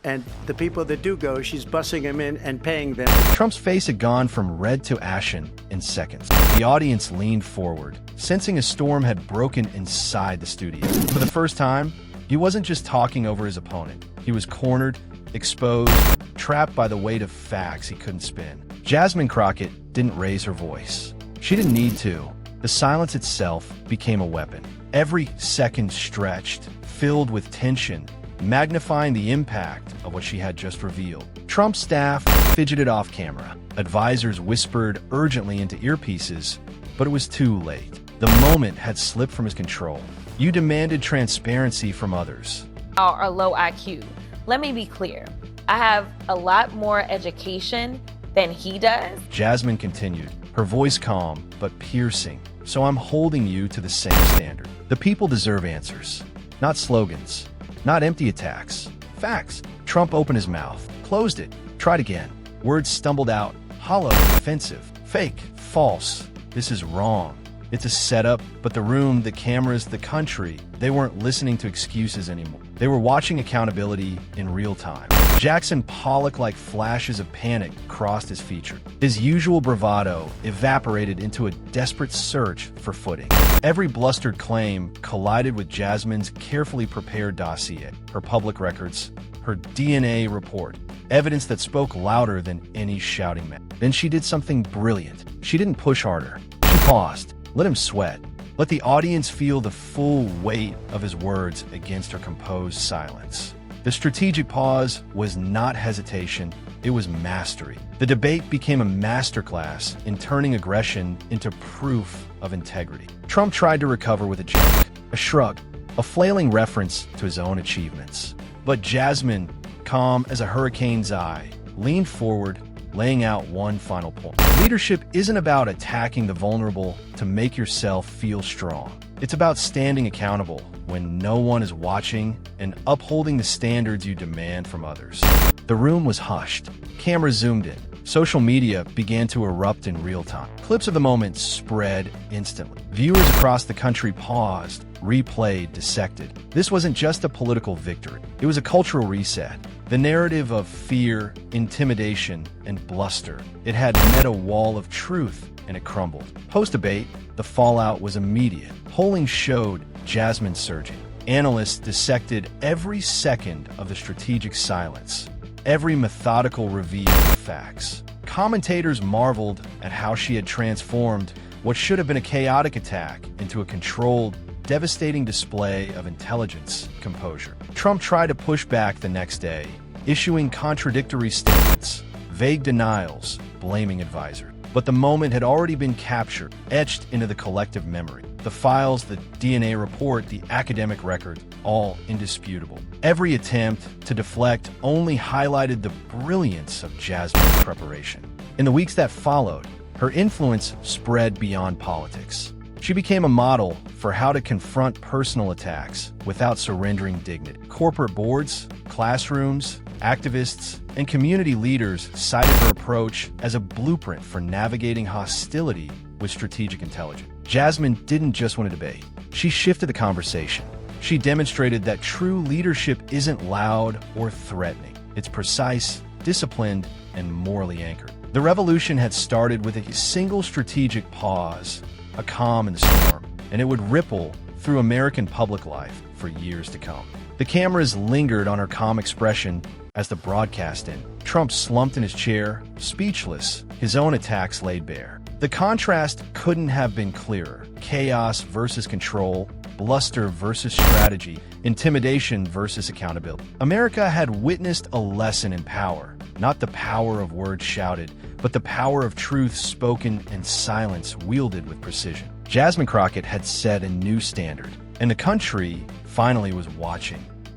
And the people that do go, she's bussing them in and paying them. Trump's face had gone from red to ashen in seconds. The audience leaned forward, sensing a storm had broken inside the studio. For the first time, he wasn't just talking over his opponent. He was cornered, exposed, trapped by the weight of facts he couldn't spin. Jasmine Crockett didn't raise her voice. She didn't need to. The silence itself became a weapon. Every second stretched, filled with tension, magnifying the impact of what she had just revealed. Trump's staff fidgeted off camera. Advisors whispered urgently into earpieces, but it was too late. The moment had slipped from his control. You demanded transparency from others. Are low IQ. Let me be clear. I have a lot more education than he does. Jasmine continued, her voice calm but piercing. So I'm holding you to the same standard. The people deserve answers, not slogans, not empty attacks. Facts. Trump opened his mouth, closed it, tried again. Words stumbled out, hollow, offensive, fake, false. This is wrong. It's a setup, but the room, the cameras, the country, they weren't listening to excuses anymore. They were watching accountability in real time. Jackson Pollock-like flashes of panic crossed his features. His usual bravado evaporated into a desperate search for footing. Every blustered claim collided with Jasmine's carefully prepared dossier, her public records, her DNA report, evidence that spoke louder than any shouting match. Then she did something brilliant. She didn't push harder. She paused. Let him sweat. Let the audience feel the full weight of his words against her composed silence. The strategic pause was not hesitation, it was mastery. The debate became a masterclass in turning aggression into proof of integrity. Trump tried to recover with a joke, a shrug, a flailing reference to his own achievements. But Jasmine, calm as a hurricane's eye, leaned forward, laying out one final point. Leadership isn't about attacking the vulnerable to make yourself feel strong. It's about standing accountable when no one is watching and upholding the standards you demand from others. The room was hushed. Cameras zoomed in. Social media began to erupt in real time. Clips of the moment spread instantly. Viewers across the country paused, replayed, dissected. This wasn't just a political victory. It was a cultural reset. The narrative of fear, intimidation, and bluster. It had met a wall of truth, and it crumbled. Post-debate, the fallout was immediate. Polling showed Jasmine surging. Analysts dissected every second of the strategic silence, every methodical reveal of facts. Commentators marveled at how she had transformed what should have been a chaotic attack into a controlled, devastating display of intelligence, composure. Trump tried to push back the next day, issuing contradictory statements, vague denials, blaming advisors. But the moment had already been captured, etched into the collective memory. The files, the DNA report, the academic record, all indisputable. Every attempt to deflect only highlighted the brilliance of Jasmine's preparation. In the weeks that followed, her influence spread beyond politics. She became a model for how to confront personal attacks without surrendering dignity. Corporate boards, classrooms, activists, and community leaders cited her approach as a blueprint for navigating hostility with strategic intelligence. Jasmine didn't just win a debate. She shifted the conversation. She demonstrated that true leadership isn't loud or threatening. It's precise, disciplined, and morally anchored. The revolution had started with a single strategic pause, a calm in the storm, and it would ripple through American public life for years to come. The cameras lingered on her calm expression as the broadcast ended. Trump slumped in his chair, speechless, his own attacks laid bare. The contrast couldn't have been clearer. Chaos versus control, bluster versus strategy, intimidation versus accountability. America had witnessed a lesson in power, not the power of words shouted, but the power of truth spoken and silence wielded with precision. Jasmine Crockett had set a new standard, and the country finally was watching.